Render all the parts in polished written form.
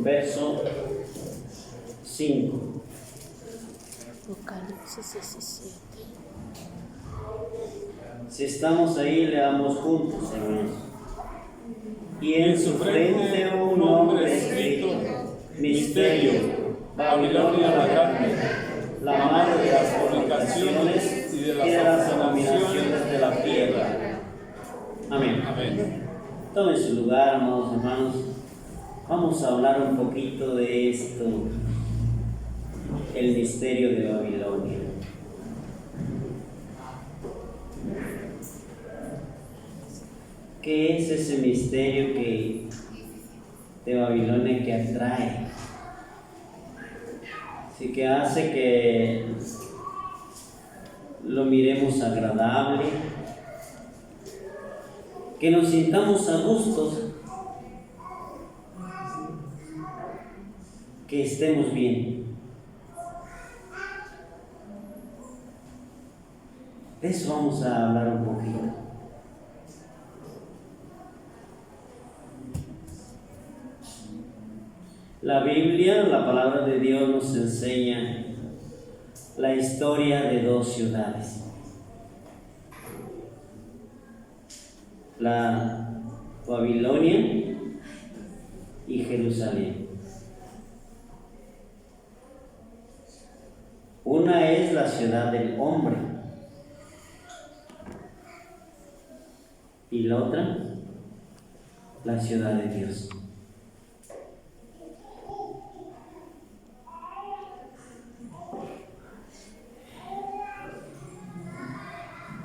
Verso 5. Apocalipsis 17. Si estamos ahí, leamos juntos, hermanos. Y en su frente un nombre escrito: Misterio, Babilonia la grande, la madre de las fornicaciones y de las abominaciones de la tierra. Amén. Amén. Tomen su lugar, amados hermanos. Vamos a hablar un poquito de esto, el misterio de Babilonia. ¿Qué es ese misterio de Babilonia que atrae? Sí, que hace que lo miremos agradable, que nos sintamos a gustos, que estemos bien. De eso vamos a hablar un poquito. La Biblia, la palabra de Dios, nos enseña la historia de dos ciudades. La Babilonia y Jerusalén. Una es la ciudad del hombre y la otra, la ciudad de Dios.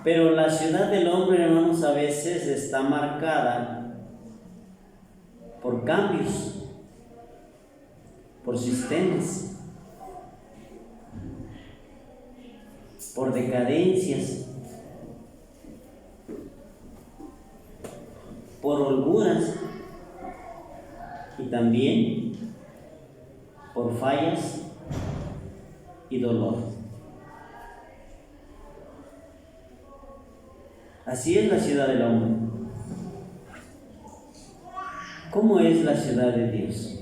Pero la ciudad del hombre, hermanos, a veces está marcada por cambios, por sistemas, por decadencias, por holguras y también por fallas y dolor. Así es la ciudad del hombre. ¿Cómo es la ciudad de Dios?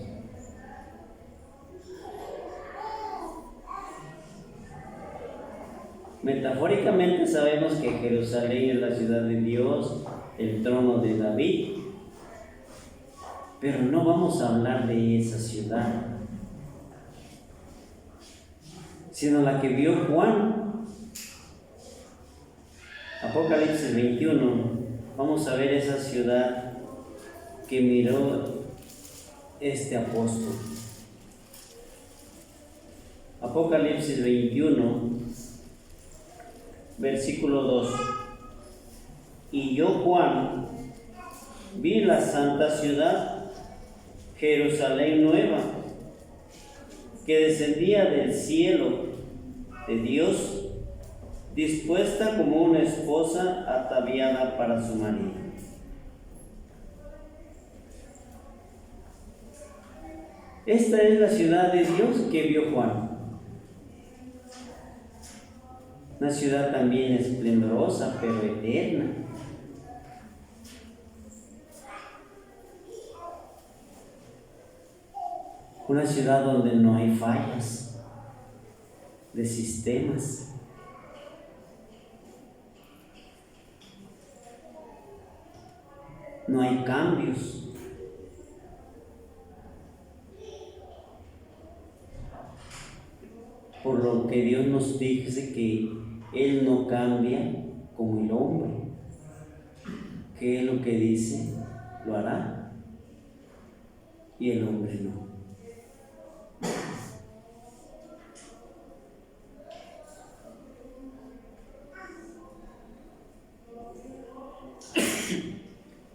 Metafóricamente sabemos que Jerusalén es la ciudad de Dios, el trono de David, pero no vamos a hablar de esa ciudad, sino la que vio Juan. Apocalipsis 21, vamos a ver esa ciudad que miró este apóstol. Apocalipsis 21, versículo 2. Y yo, Juan, vi la santa ciudad, Jerusalén nueva, que descendía del cielo de Dios, dispuesta como una esposa ataviada para su marido. Esta es la ciudad de Dios que vio Juan. Una ciudad también esplendorosa, pero eterna. Una ciudad donde no hay fallas de sistemas. No hay cambios. Por lo que Dios nos dice que Él no cambia como el hombre, que Él lo que dice lo hará y el hombre no.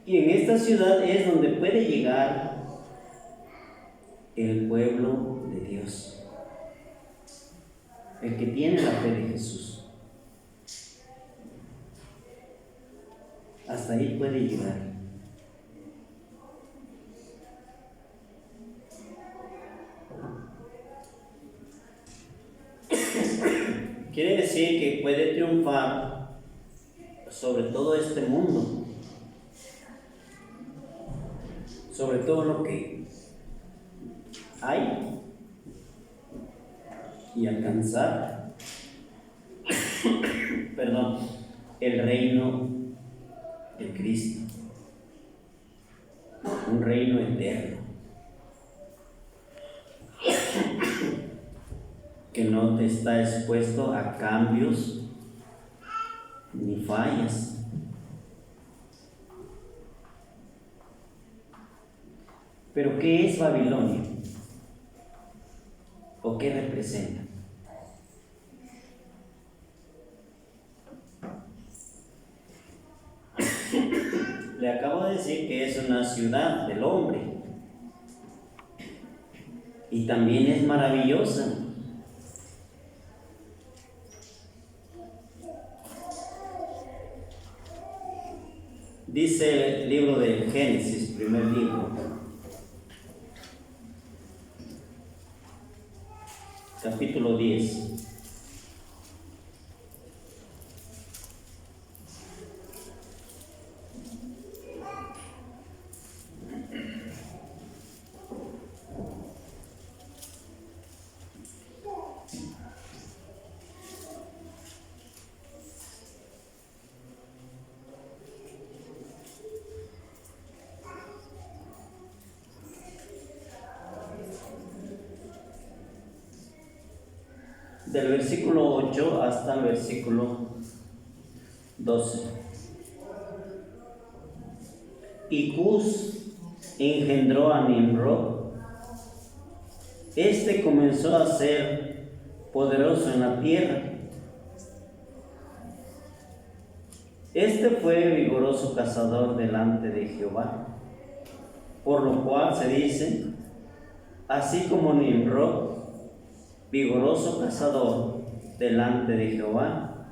Y en esta ciudad es donde puede llegar el pueblo de Dios, el que tiene la fe de Jesús. Hasta ahí puede llegar. Quiere decir que puede triunfar sobre todo este mundo, sobre todo lo que hay, y alcanzar, perdón, el reino de Cristo, un reino eterno, que no te está expuesto a cambios ni fallas. Pero ¿qué es Babilonia? ¿O qué representa? Le acabo de decir que es una ciudad del hombre y también es maravillosa. Dice el libro de Génesis, primer libro, capítulo 10. Del versículo 8 hasta el versículo 12. Y Cus engendró a Nimrod. Este comenzó a ser poderoso en la tierra. Este fue vigoroso cazador delante de Jehová, por lo cual se dice, así como Nimrod, vigoroso cazador delante de Jehová.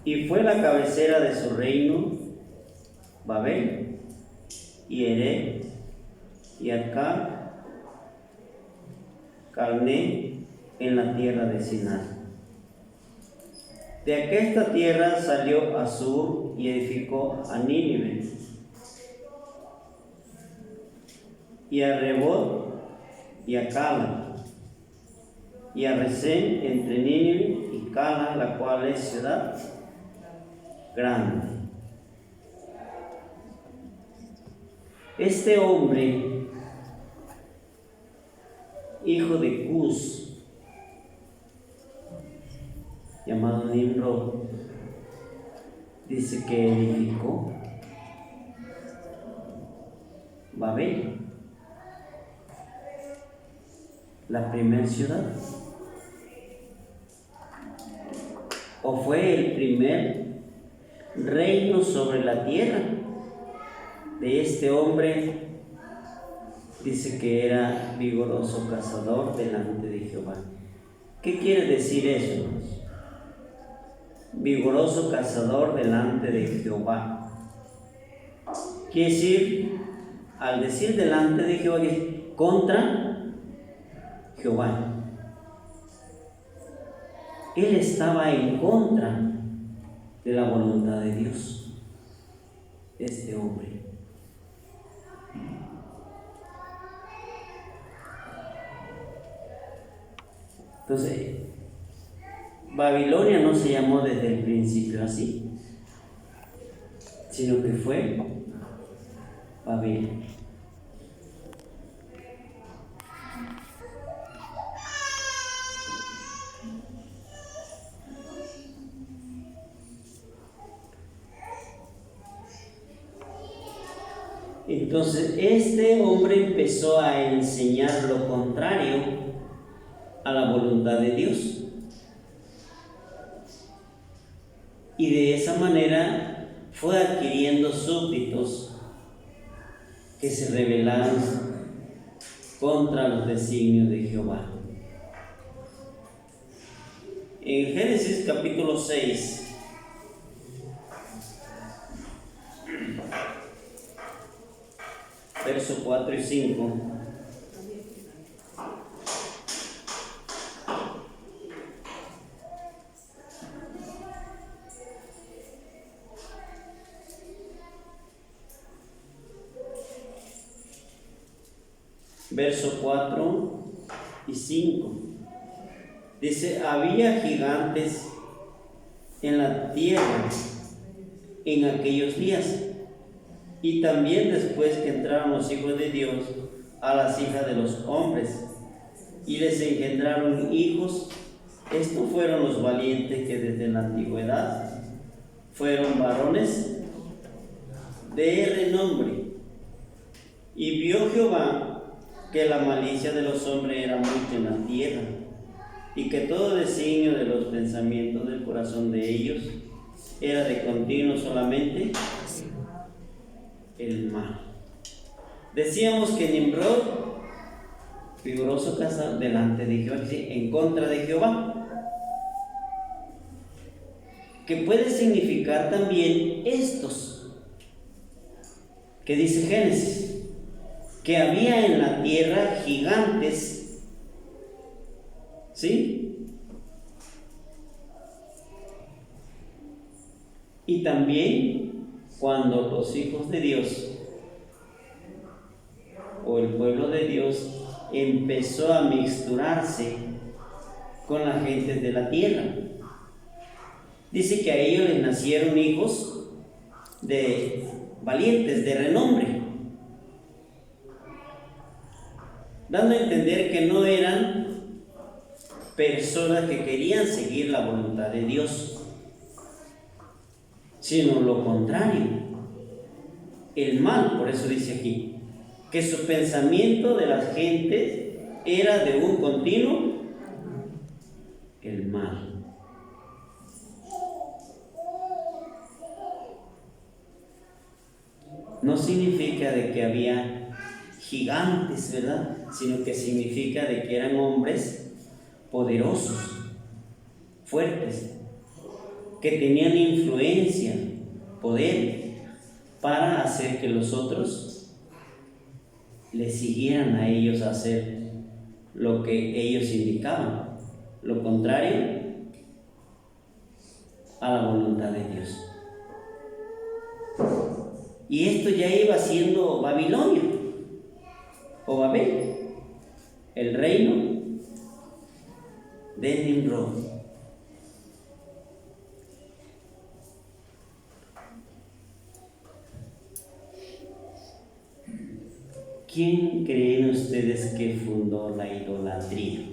Y fue la cabecera de su reino Babel, y Erech, y Accad, Calné, en la tierra de Sinai. De aquesta tierra salió Asur y edificó a Nínive, y a Rebot, y a Cala, y a Resén entre Nínive y Cala, la cual es ciudad grande. Este hombre, hijo de Cus, llamado Nimrod, dice que edificó Babel, la primera ciudad, o fue el primer reino sobre la tierra. De este hombre dice que era vigoroso cazador delante de Jehová. ¿Qué quiere decir eso? Vigoroso cazador delante de Jehová. Quiere decir, al decir delante de Jehová, contra Jehová. Él estaba en contra de la voluntad de Dios, este hombre. Entonces, Babilonia no se llamó desde el principio así, sino que fue Babel. Entonces, este hombre empezó a enseñar lo contrario a la voluntad de Dios. Y de esa manera fue adquiriendo súbditos que se rebelaron contra los designios de Jehová. En Génesis capítulo 6, versos 4 y 5. verso 4 y 5. Dice, había gigantes en la tierra en aquellos días, y también después que entraron los hijos de Dios a las hijas de los hombres, y les engendraron hijos. Estos fueron los valientes que desde la antigüedad fueron varones de renombre. Y vio Jehová que la malicia de los hombres era mucha en la tierra, y que todo designio de los pensamientos del corazón de ellos era de continuo solamente el mal. Decíamos que Nimrod figuró su casa delante de Jehová, en contra de Jehová, que puede significar también estos, que dice Génesis, que había en la tierra gigantes, ¿sí? Y también cuando los hijos de Dios o el pueblo de Dios empezó a mixturarse con la gente de la tierra. Dice que a ellos les nacieron hijos de valientes, de renombre, dando a entender que no eran personas que querían seguir la voluntad de Dios, sino lo contrario, el mal. Por eso dice aquí que su pensamiento de las gentes era de un continuo el mal. No significa de que había gigantes, ¿verdad? Sino que significa de que eran hombres poderosos, fuertes, que tenían influencia, poder, para hacer que los otros les siguieran a ellos a hacer lo que ellos indicaban, lo contrario a la voluntad de Dios. Y esto ya iba siendo Babilonia o Babel, el reino de Nimrod. ¿Quién creen ustedes que fundó la idolatría?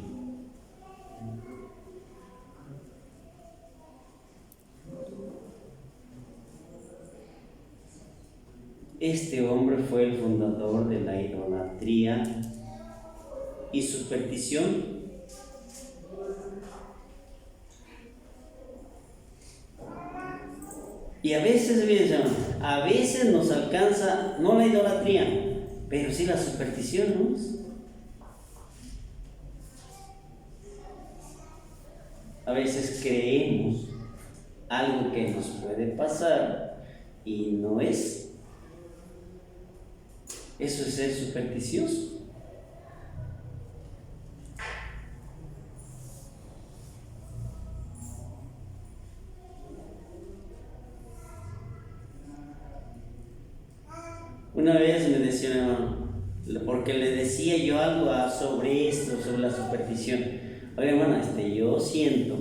Este hombre fue el fundador de la idolatría y superstición. Y a veces nos alcanza, no la idolatría, pero sí la superstición, ¿no? A veces creemos algo que nos puede pasar y no es. Eso es ser supersticioso. Una vez me decía un hermano, porque le decía yo algo sobre esto, sobre la superstición. Oye, hermano, yo siento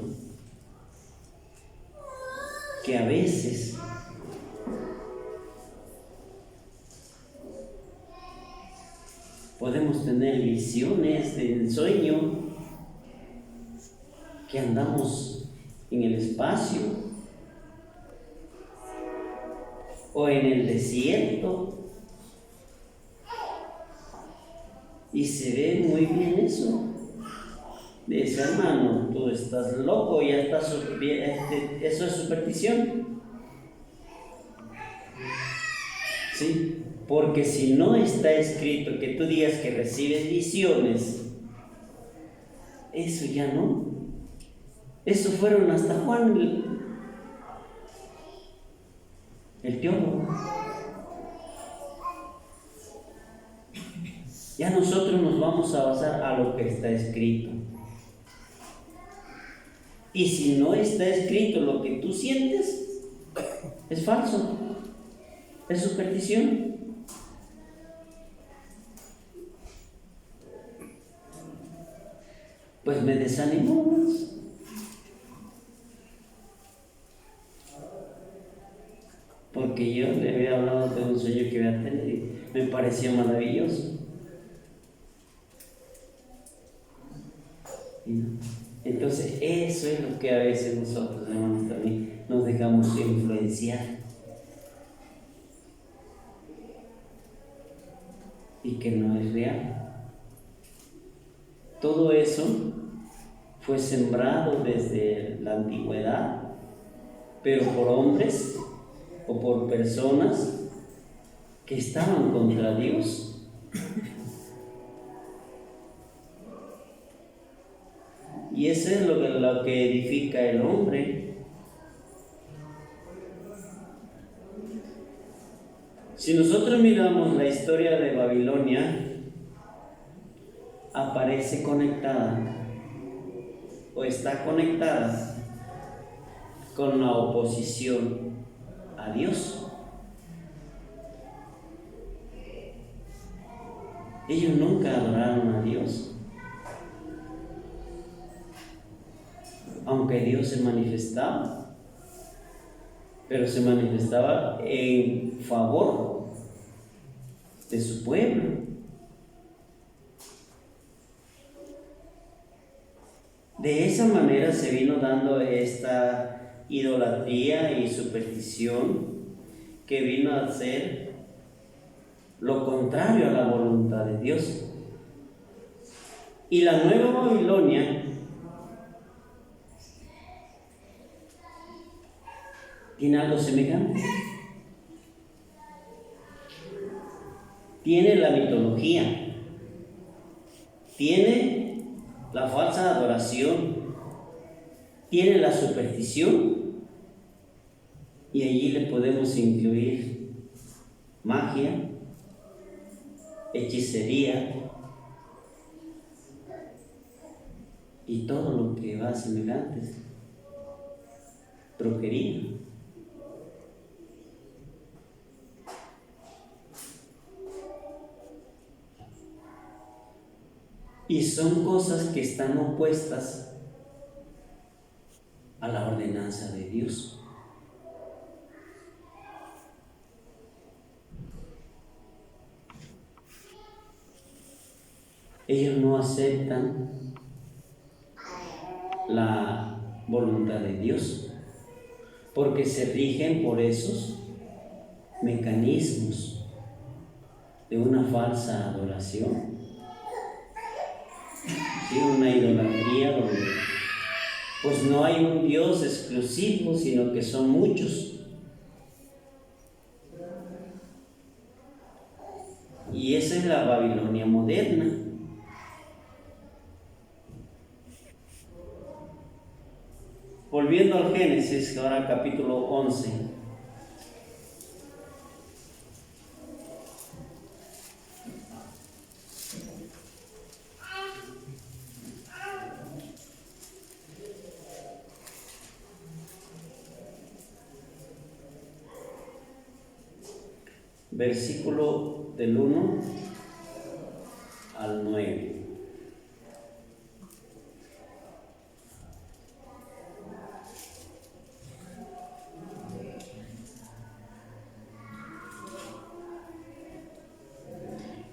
que a veces podemos tener visiones del sueño, que andamos en el espacio o en el desierto, y se ve muy bien eso. Dice, hermano, tú estás loco, ya estás, eso es superstición. ¿Sí? Porque si no está escrito que tú digas que recibes visiones, eso ya no. Eso fueron hasta Juan el teólogo. Ya nosotros nos vamos a basar a lo que está escrito. Y si no está escrito lo que tú sientes, es falso, es superstición. pues me desanimó más. Porque yo le había hablado de un sueño que había tenido y me pareció maravilloso. Entonces, eso es lo que a veces nosotros, hermanos, también nos dejamos influenciar. Y que no es real. Todo eso fue sembrado desde la antigüedad, pero por hombres o por personas que estaban contra Dios. Y eso es lo que edifica el hombre. Si nosotros miramos la historia de Babilonia, aparece conectada o está conectada con la oposición a Dios. Ellos nunca adoraron a Dios. Aunque Dios se manifestaba, pero se manifestaba en favor de su pueblo. De esa manera se vino dando esta idolatría y superstición que vino a ser lo contrario a la voluntad de Dios. Y la nueva Babilonia tiene algo semejante. Tiene la mitología, tiene la falsa adoración, tiene la superstición, y allí le podemos incluir magia, hechicería y todo lo que va semejantes, brujería. Y son cosas que están opuestas a la ordenanza de Dios. Ellos no aceptan la voluntad de Dios porque se rigen por esos mecanismos de una falsa adoración. Sí, una idolatría donde pues no hay un Dios exclusivo, sino que son muchos. Y esa es la Babilonia moderna. Volviendo al Génesis, ahora capítulo 11. Versículo del 1 al 9.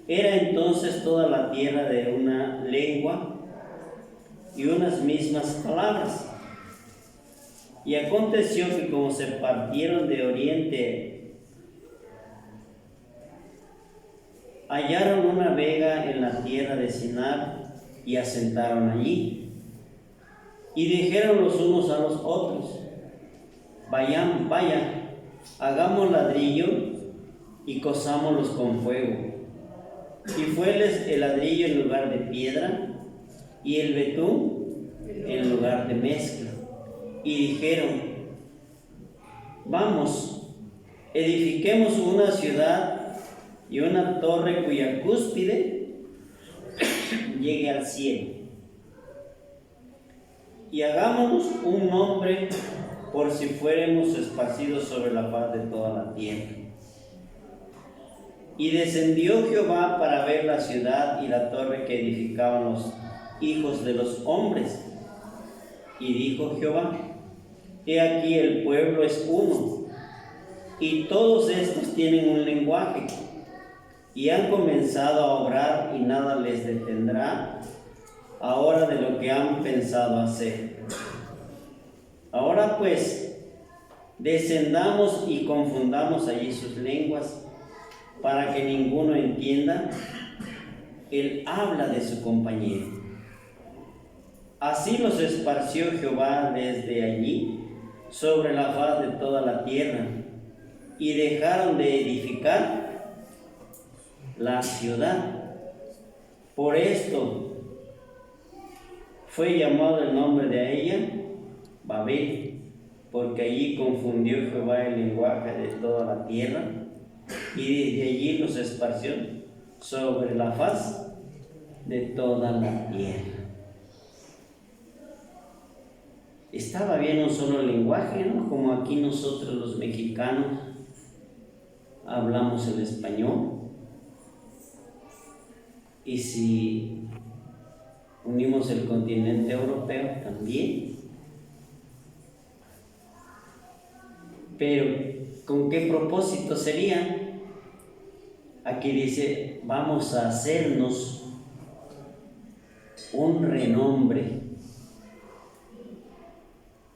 Era entonces toda la tierra de una lengua y unas mismas palabras. Y aconteció que como se partieron de oriente, hallaron una vega en la tierra de Sinar y asentaron allí. Y dijeron los unos a los otros: vaya, hagamos ladrillo y cozámoslos con fuego. Y fueles el ladrillo en lugar de piedra y el betún en lugar de mezcla. Y dijeron: vamos, edifiquemos una ciudad y una torre cuya cúspide llegue al cielo. Y hagámonos un nombre por si fuéramos esparcidos sobre la faz de toda la tierra. Y descendió Jehová para ver la ciudad y la torre que edificaban los hijos de los hombres. Y dijo Jehová: he aquí el pueblo es uno, y todos estos tienen un lenguaje, y han comenzado a obrar, y nada les detendrá ahora de lo que han pensado hacer. Ahora pues, descendamos y confundamos allí sus lenguas, para que ninguno entienda el habla de su compañero. Así los esparció Jehová desde allí sobre la faz de toda la tierra, y dejaron de edificar la ciudad. Por esto fue llamado el nombre de ella Babel, porque allí confundió Jehová el lenguaje de toda la tierra, y desde allí los esparció sobre la faz de toda la tierra. Estaba bien un solo lenguaje, ¿no? Como aquí nosotros los mexicanos hablamos el español, y si unimos el continente europeo también. Pero ¿con qué propósito sería? Aquí dice: vamos a hacernos un renombre,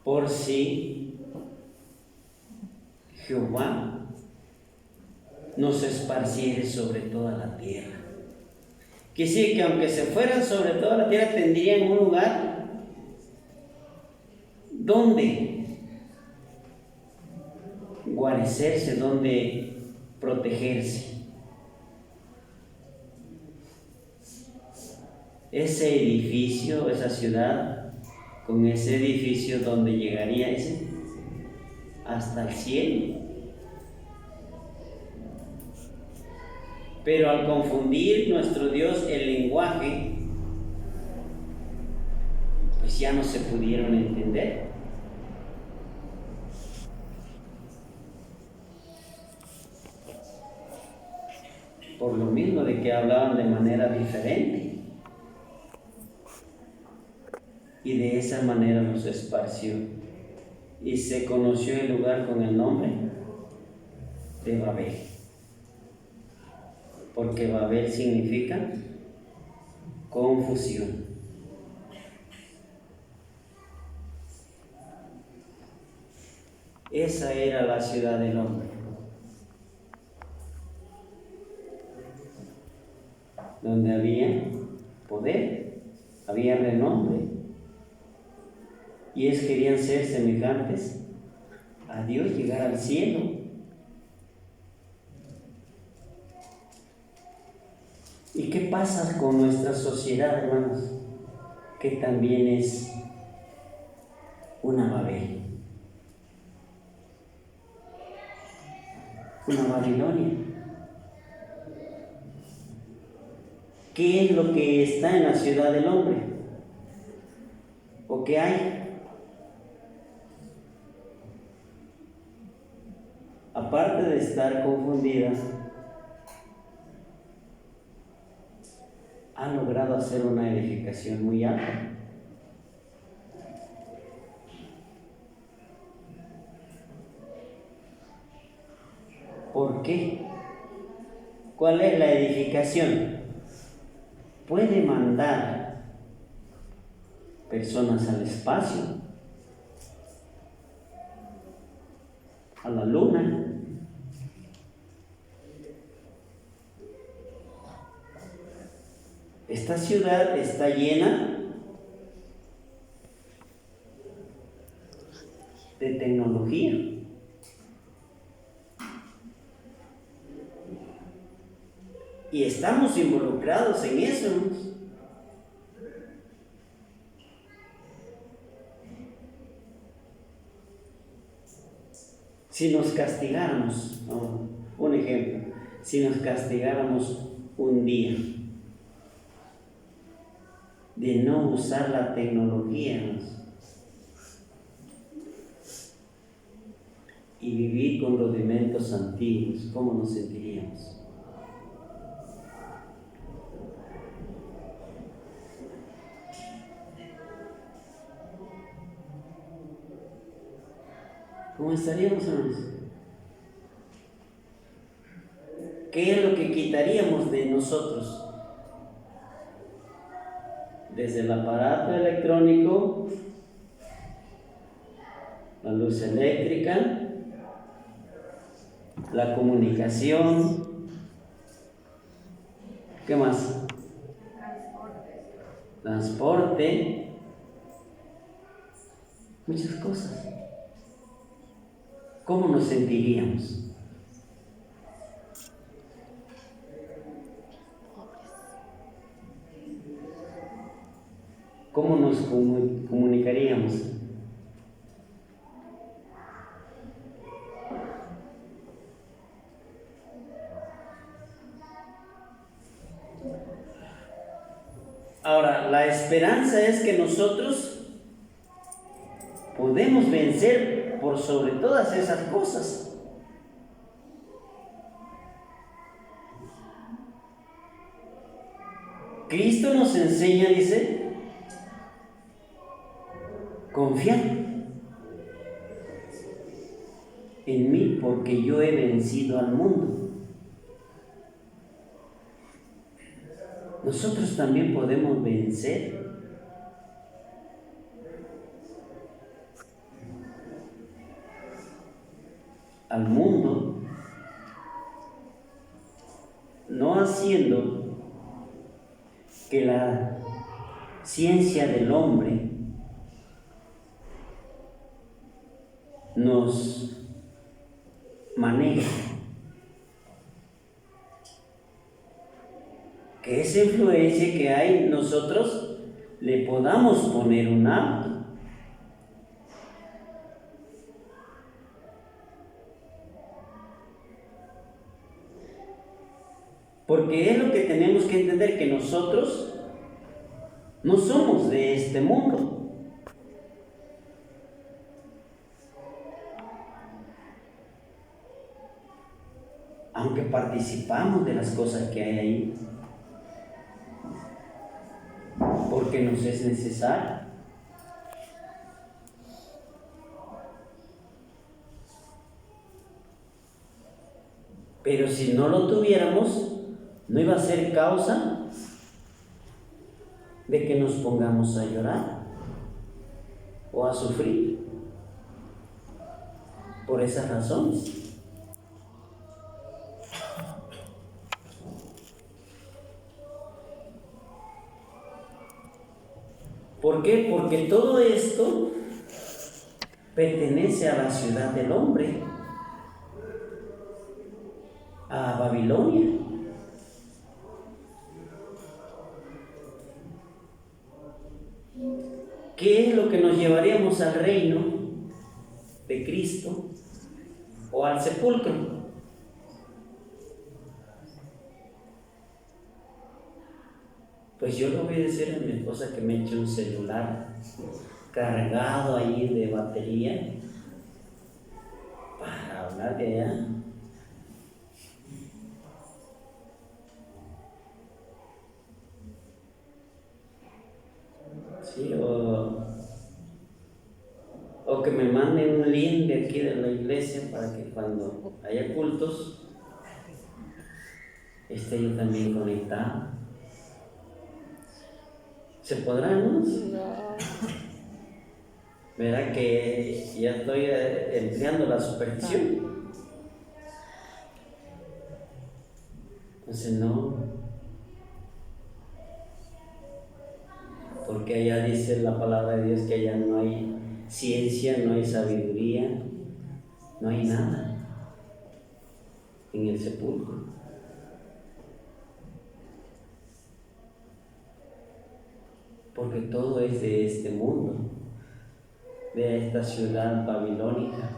por si Jehová nos esparciere sobre toda la tierra. Que sí, que aunque se fueran sobre toda la tierra, tendrían un lugar donde guarecerse, donde protegerse. Ese edificio, esa ciudad, con ese edificio donde llegaría ese hasta el cielo. Pero al confundir nuestro Dios el lenguaje, pues ya no se pudieron entender. Por lo mismo de que hablaban de manera diferente. Y de esa manera los esparció. Y se conoció el lugar con el nombre de Babel. Porque Babel significa confusión. Esa era la ciudad del hombre, donde había poder, había renombre, y ellos querían ser semejantes a Dios, llegar al cielo. ¿Y qué pasa con nuestra sociedad, hermanos? Que también es una Babel, una Babilonia. ¿Qué es lo que está en la ciudad del hombre? ¿O qué hay? Aparte de estar confundida, ha logrado hacer una edificación muy alta. ¿Por qué? ¿Cuál es la edificación? Puede mandar personas al espacio, a la luna. Esta ciudad está llena de tecnología. Y estamos involucrados en eso. Si nos castigáramos, un ejemplo, si nos castigáramos un día de no usar la tecnología y vivir con rudimentos antiguos, ¿cómo nos sentiríamos? ¿Cómo estaríamos, hermanos? ¿Qué es lo que quitaríamos de nosotros? Desde el aparato electrónico, la luz eléctrica, la comunicación, ¿qué más? Transporte, muchas cosas. ¿Cómo nos sentiríamos? ¿Cómo nos comunicaríamos? Ahora, la esperanza es que nosotros podemos vencer por sobre todas esas cosas. Cristo nos enseña, dice, confiar en mí porque yo he vencido al mundo. Nosotros también podemos vencer al mundo, no haciendo que la ciencia del hombre nos maneje, que esa influencia que hay nosotros le podamos poner un alto. Porque es lo que tenemos que entender, que nosotros no somos de este mundo. Aunque participamos de las cosas que hay ahí, porque nos es necesario. Pero si no lo tuviéramos, no iba a ser causa de que nos pongamos a llorar o a sufrir por esas razones. ¿Por qué? Porque todo esto pertenece a la ciudad del hombre, a Babilonia. ¿Qué es lo que nos llevaríamos al reino de Cristo o al sepulcro? Pues yo le voy a decir a mi esposa que me eche un celular cargado ahí de batería para hablar de ella. Sí, o que me manden un link de aquí de la iglesia para que cuando haya cultos esté yo también conectado. ¿Se podrá, no? No. Verá que ya estoy empleando la superstición. Entonces no. Porque allá dice la palabra de Dios que allá no hay ciencia, no hay sabiduría, no hay nada en el sepulcro. Porque todo es de este mundo, de esta ciudad babilónica.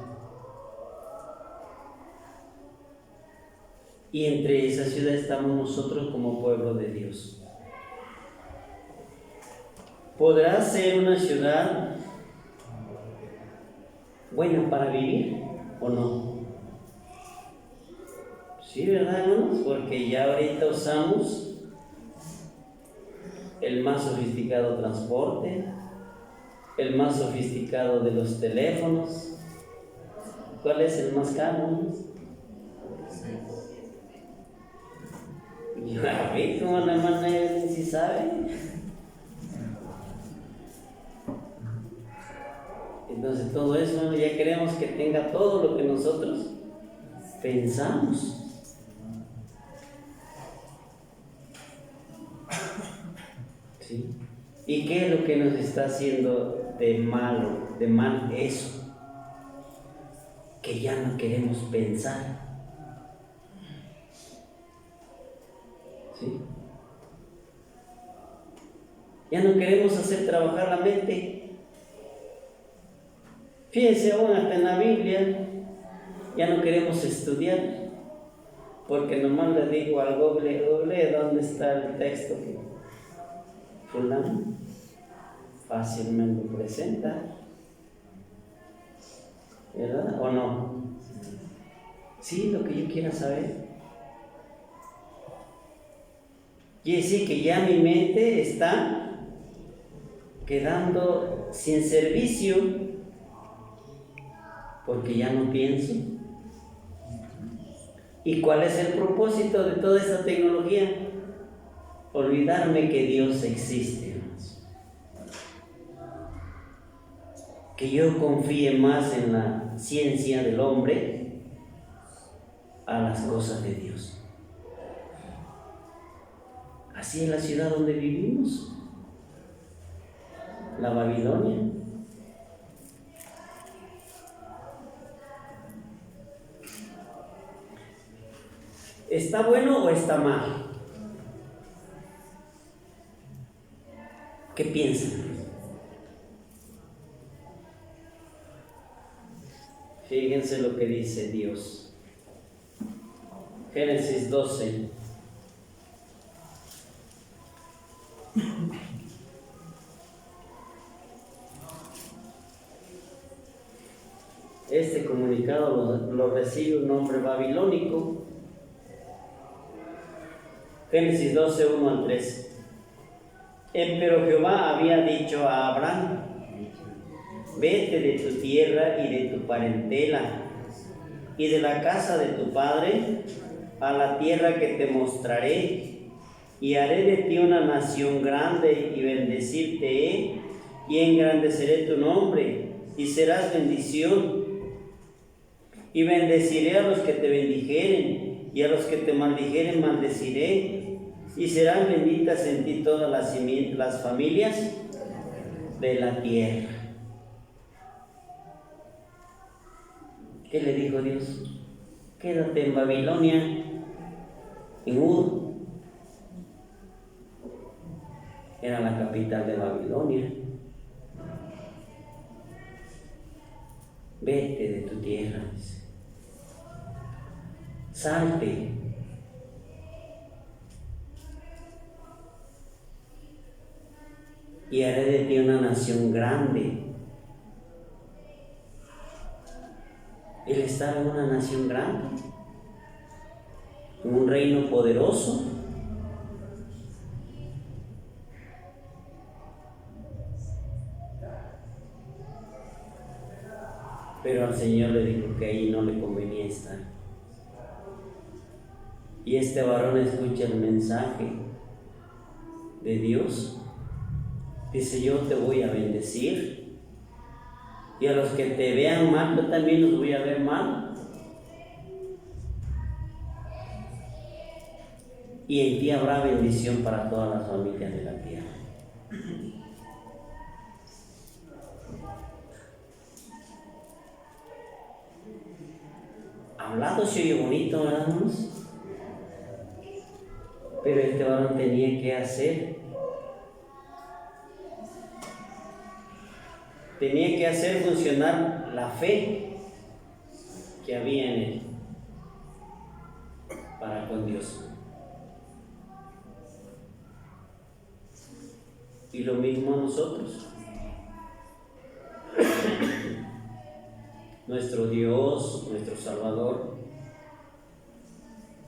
Y entre esa ciudad estamos nosotros como pueblo de Dios. ¿Podrá ser una ciudad buena para vivir o no? Sí, ¿verdad, hermanos? Porque ya ahorita usamos el más sofisticado transporte, el más sofisticado de los teléfonos, ¿Cuál es el más caro? Ya ve, como la hermana Evelyn sí sabe. Entonces todo eso ya queremos que tenga todo lo que nosotros pensamos. ¿Sí? ¿Y qué es lo que nos está haciendo de mal eso? Que ya no queremos pensar. ¿Sí? Ya no queremos hacer trabajar la mente. Fíjense aún hasta en la Biblia, ya no queremos estudiar, porque nomás le digo al Google, ¿dónde está el texto que fulano fácilmente presenta? ¿Verdad? ¿O no? Sí, lo que yo quiera saber. Quiere decir que ya mi mente está quedando sin servicio porque ya no pienso. ¿Y cuál es el propósito de toda esta tecnología? Olvidarme que Dios existe, hermanos. Que yo confíe más en la ciencia del hombre a las cosas de Dios. Así es la ciudad donde vivimos, la Babilonia. ¿Está bueno o está mal? ¿Qué piensan? Fíjense lo que dice Dios. Génesis 12. Este comunicado lo recibe un hombre babilónico. Génesis 12, 1 al 3. Pero Jehová había dicho a Abraham: vete de tu tierra y de tu parentela y de la casa de tu padre a la tierra que te mostraré, y haré de ti una nación grande, y bendecirte he, y engrandeceré tu nombre, y serás bendición. Y bendeciré a los que te bendijeren, y a los que te maldijeren maldeciré, y serán benditas en ti todas las familias de la tierra. ¿Qué le dijo Dios? Quédate en Babilonia, en Ur. Era la capital de Babilonia. Vete de tu tierra, dice. Salte. Y haré de ti una nación grande. Él estaba en una nación grande, en un reino poderoso. Pero al Señor le dijo que ahí no le convenía estar. Y este varón escucha el mensaje de Dios. Dice: yo te voy a bendecir, y a los que te vean mal, yo también los voy a ver mal. Y en ti habrá bendición para todas las familias de la tierra. Hablado se oye bonito, ¿verdad, hermanos? Pero este varón tenía que hacer. Tenía que hacer funcionar la fe que había en él para con Dios. Y lo mismo a nosotros. Nuestro Dios, nuestro Salvador,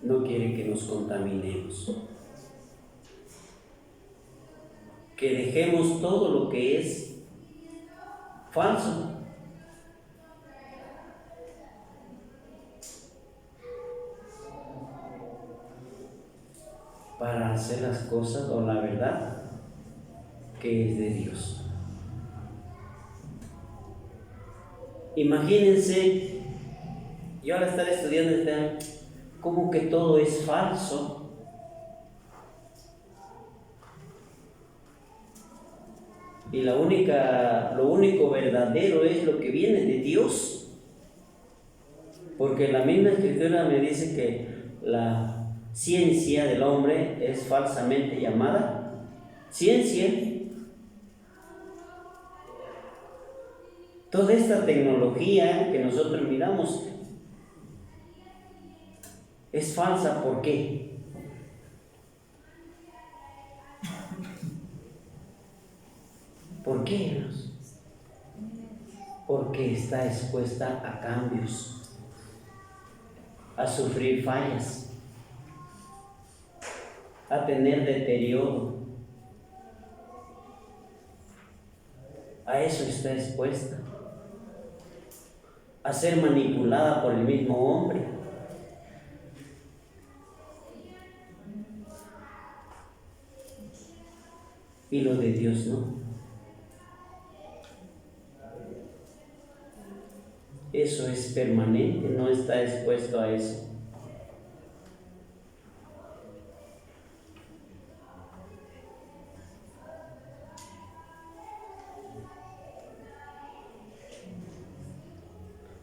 no quiere que nos contaminemos. Que dejemos todo lo que es falso. hacer las cosas o la verdad que es de Dios. Imagínense, yo al estar estudiando, como que todo es falso. Y lo único verdadero es lo que viene de Dios. Porque la misma Escritura me dice que la ciencia del hombre es falsamente llamada ciencia. Toda esta tecnología que nosotros miramos es falsa. ¿Por qué? ¿Por qué? Porque está expuesta a cambios, a sufrir fallas, a tener deterioro. A eso está expuesta, a ser manipulada por el mismo hombre. Y lo de Dios no. Eso es permanente, no está expuesto a eso.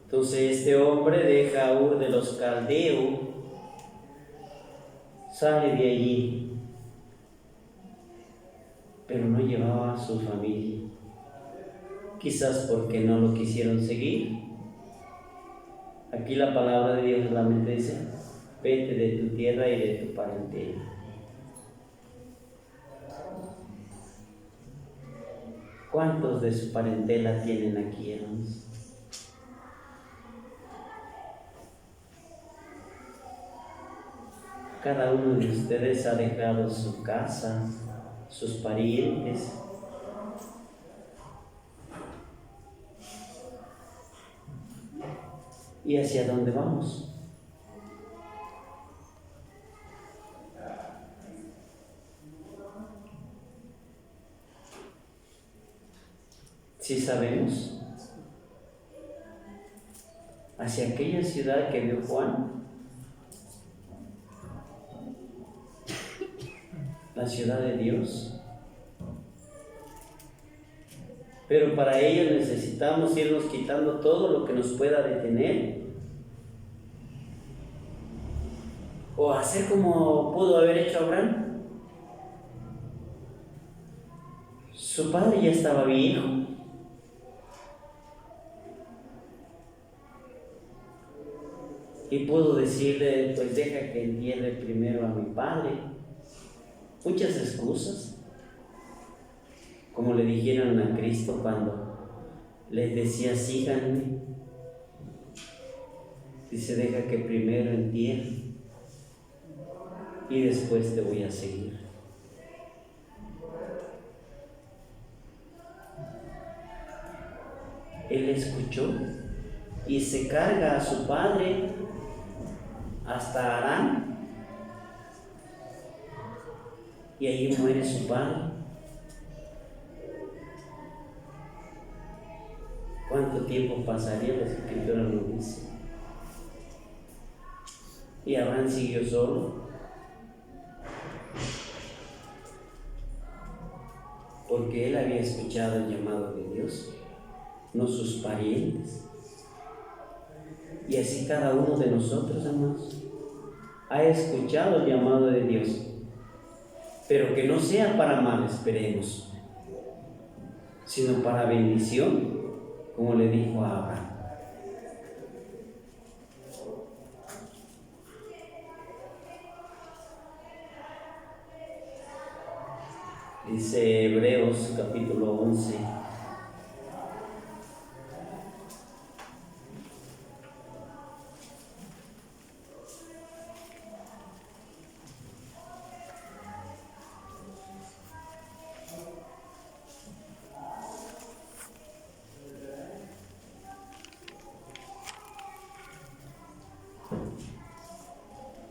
Entonces este hombre deja a Ur de los Caldeos, sale de allí, pero no llevaba a su familia, quizás porque no lo quisieron seguir. Aquí la palabra de Dios solamente dice: vete de tu tierra y de tu parentela. ¿Cuántos de su parentela tienen aquí, hermanos? Cada uno de ustedes ha dejado su casa, sus parientes. ¿Y hacia dónde vamos? ¿Sí sabemos? Hacia aquella ciudad que vio Juan, la ciudad de Dios. Pero para ello necesitamos irnos quitando todo lo que nos pueda detener, o hacer como pudo haber hecho Abraham. Su padre ya estaba viejo, y pudo decirle: pues deja que entierre primero a mi padre. Muchas excusas, como le dijeron a Cristo cuando les decía: síganme. Dice: deja que primero entierre y después te voy a seguir. Él escuchó y se carga a su padre hasta Harán, y ahí muere su padre. ¿Cuánto tiempo pasaría? La Escritura lo dice. Y Abraham siguió solo, porque él había escuchado el llamado de Dios, no sus parientes. Y así cada uno de nosotros, hermanos, ha escuchado el llamado de Dios, pero que no sea para mal, esperemos, sino para bendición, como le dijo a Abraham. Dice Hebreos capítulo 11.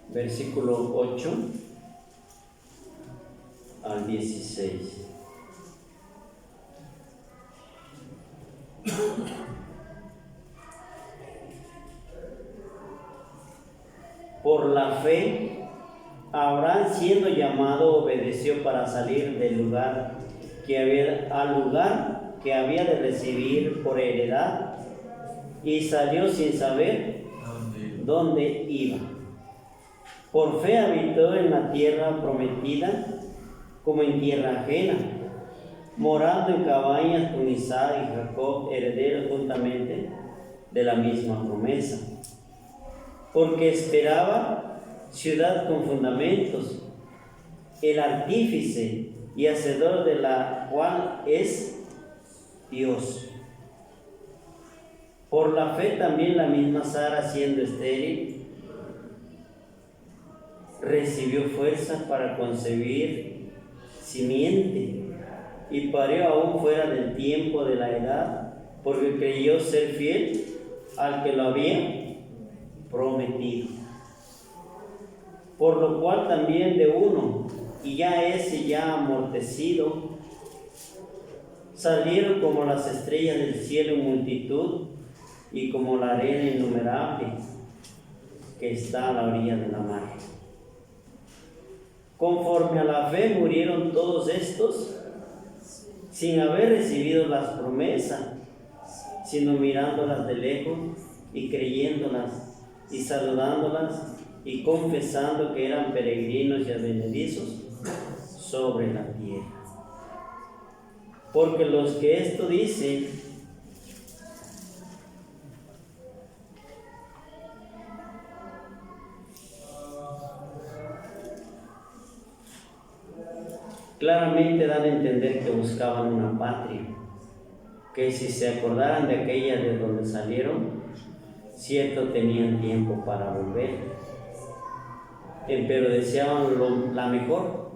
Versículo 8. al 16. Por la fe, Abraham, siendo llamado, obedeció para salir del lugar al lugar que había de recibir por heredad, y salió sin saber dónde iba. Por fe habitó en la tierra prometida, como en tierra ajena, morando en cabañas con Isaac y Jacob, herederos juntamente de la misma promesa, porque esperaba ciudad con fundamentos, el artífice y hacedor de la cual es Dios. Por la fe también la misma Sara, siendo estéril, recibió fuerza para concebir simiente, y parió aún fuera del tiempo de la edad, porque creyó ser fiel al que lo había prometido. Por lo cual también de uno, y ya ese ya amortecido, salieron como las estrellas del cielo en multitud, y como la arena innumerable que está a la orilla de la mar. Conforme a la fe murieron todos estos, sin haber recibido las promesas, sino mirándolas de lejos y creyéndolas y saludándolas y confesando que eran peregrinos y advenedizos sobre la tierra. Porque los que esto dicen, claramente dan a entender que buscaban una patria, que si se acordaran de aquella de donde salieron, cierto tenían tiempo para volver, pero deseaban la mejor,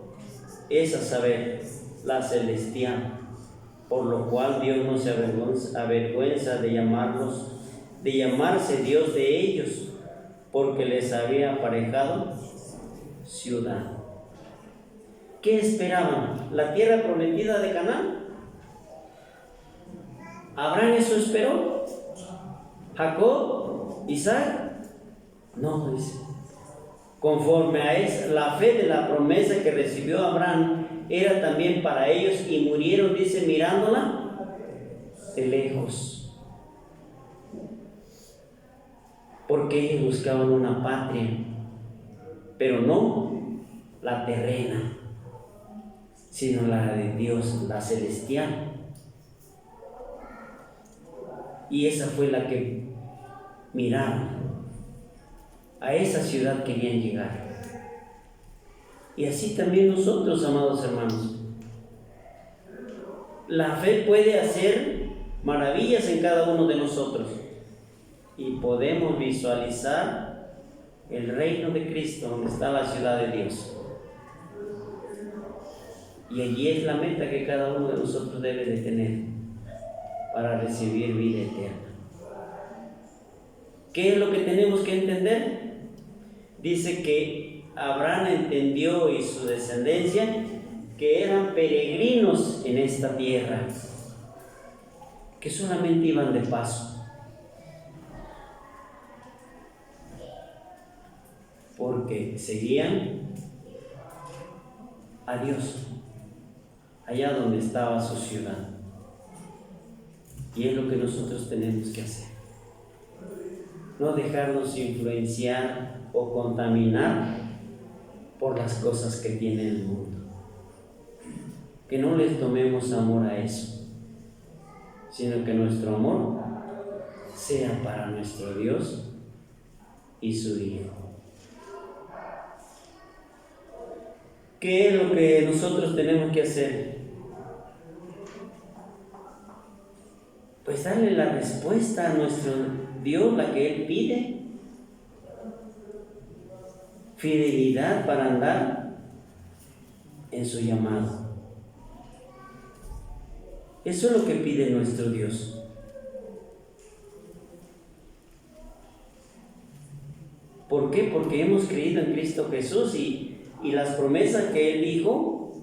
es a saber, la celestial, por lo cual Dios no se avergüenza de llamarse Dios de ellos, porque les había aparejado ciudad. ¿Qué esperaban? ¿La tierra prometida de Canaán? ¿Abraham eso esperó? ¿Jacob? ¿Isaac? No, dice. Conforme a la fe de la promesa que recibió Abraham, era también para ellos, y murieron, dice, mirándola de lejos. Porque ellos buscaban una patria, pero no la terrena, sino la de Dios, la celestial. Y esa fue la que miraron. A esa ciudad querían llegar. Y así también nosotros, amados hermanos. La fe puede hacer maravillas en cada uno de nosotros. Y podemos visualizar el reino de Cristo, donde está la ciudad de Dios. Y allí es la meta que cada uno de nosotros debe de tener para recibir vida eterna. ¿Qué es lo que tenemos que entender? Dice que Abraham entendió, y su descendencia, que eran peregrinos en esta tierra, que solamente iban de paso, porque seguían a Dios allá donde estaba su ciudad. Y es lo que nosotros tenemos que hacer. No dejarnos influenciar o contaminar por las cosas que tiene el mundo. Que no les tomemos amor a eso, sino que nuestro amor sea para nuestro Dios y su Hijo. ¿Qué es lo que nosotros tenemos que hacer? Pues darle la respuesta a nuestro Dios, la que Él pide. Fidelidad para andar en su llamado. Eso es lo que pide nuestro Dios. ¿Por qué? Porque hemos creído en Cristo Jesús y las promesas que Él dijo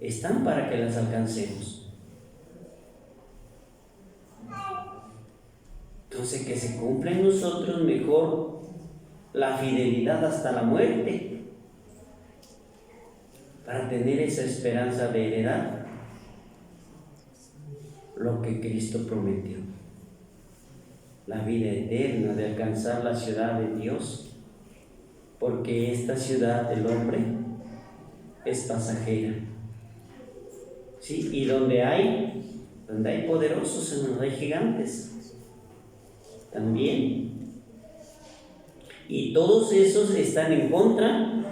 están para que las alcancemos. Entonces, que se cumpla en nosotros mejor la fidelidad hasta la muerte, para tener esa esperanza de heredar lo que Cristo prometió, la vida eterna, de alcanzar la ciudad de Dios, porque esta ciudad del hombre es pasajera. ¿Sí? Y donde hay poderosos, donde hay gigantes también, y todos esos están en contra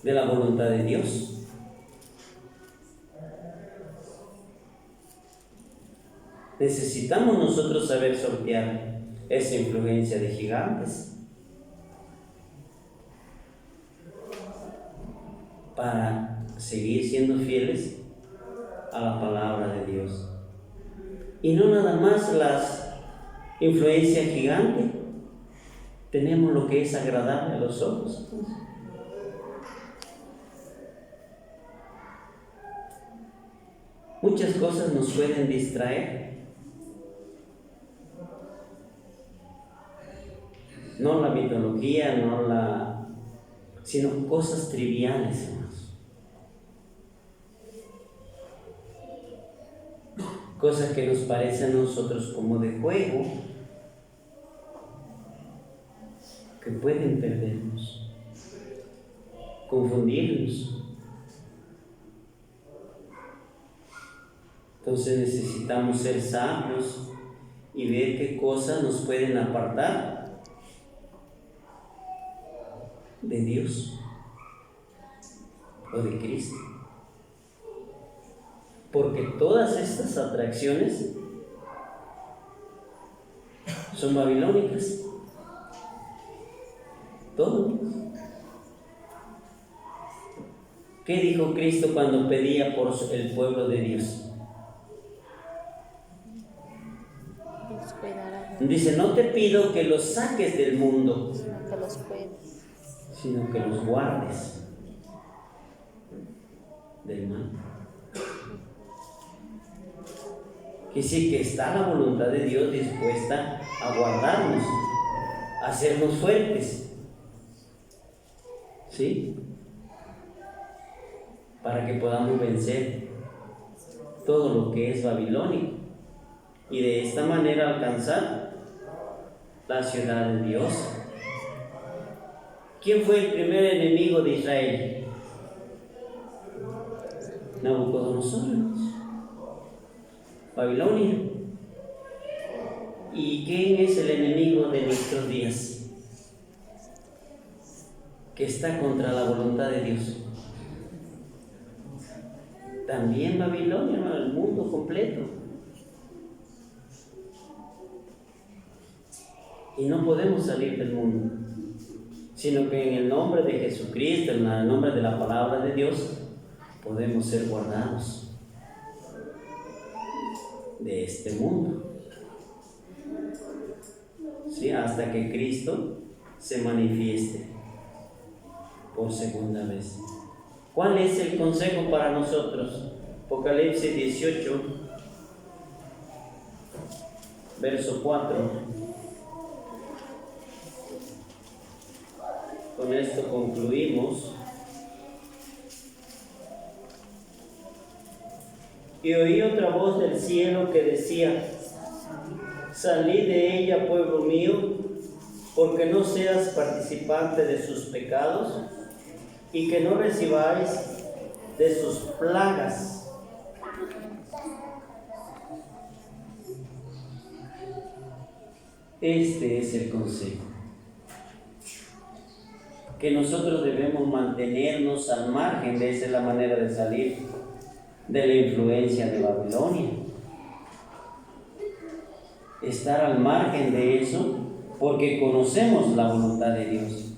de la voluntad de Dios. Necesitamos nosotros saber sortear esa influencia de gigantes para seguir siendo fieles a la palabra de Dios. Y no nada más las influencias gigantes, tenemos lo que es agradable a los ojos. Muchas cosas nos pueden distraer. No la mitología, sino cosas triviales, hermanos. Cosas que nos parecen a nosotros como de juego, que pueden perdernos, confundirnos. Entonces necesitamos ser sabios y ver qué cosas nos pueden apartar de Dios o de Cristo. Porque todas estas atracciones son babilónicas. Todas. ¿Qué dijo Cristo cuando pedía por el pueblo de Dios? Dice, no te pido que los saques del mundo, sino que los guardes del mal. Que sí, que está la voluntad de Dios dispuesta a guardarnos, a hacernos fuertes, ¿sí? Para que podamos vencer todo lo que es babilónico y de esta manera alcanzar la ciudad de Dios. ¿Quién fue el primer enemigo de Israel? Nabucodonosor, Babilonia. ¿Y quién es el enemigo de nuestros días? Que está contra la voluntad de Dios. También Babilonia, ¿no? El mundo completo. Y no podemos salir del mundo, sino que en el nombre de Jesucristo, en el nombre de la palabra de Dios, podemos ser guardados de este mundo, ¿sí? Hasta que Cristo se manifieste por segunda vez. ¿Cuál es el consejo para nosotros? Apocalipsis 18, verso 4. Con esto concluimos. Y oí otra voz del cielo que decía: salid de ella, pueblo mío, porque no seas participante de sus pecados y que no recibáis de sus plagas. Este es el consejo, que nosotros debemos mantenernos al margen. De esa es la manera de salir de la influencia de Babilonia. Estar al margen de eso, porque conocemos la voluntad de Dios.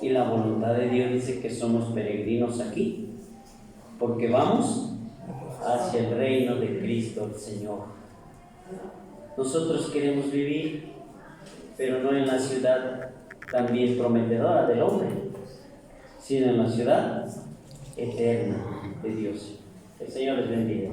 Y la voluntad de Dios dice que somos peregrinos aquí, porque vamos hacia el reino de Cristo el Señor. Nosotros queremos vivir, pero no en la ciudad también prometedora del hombre, sino en la ciudad eterna de Dios. El Señor les bendiga.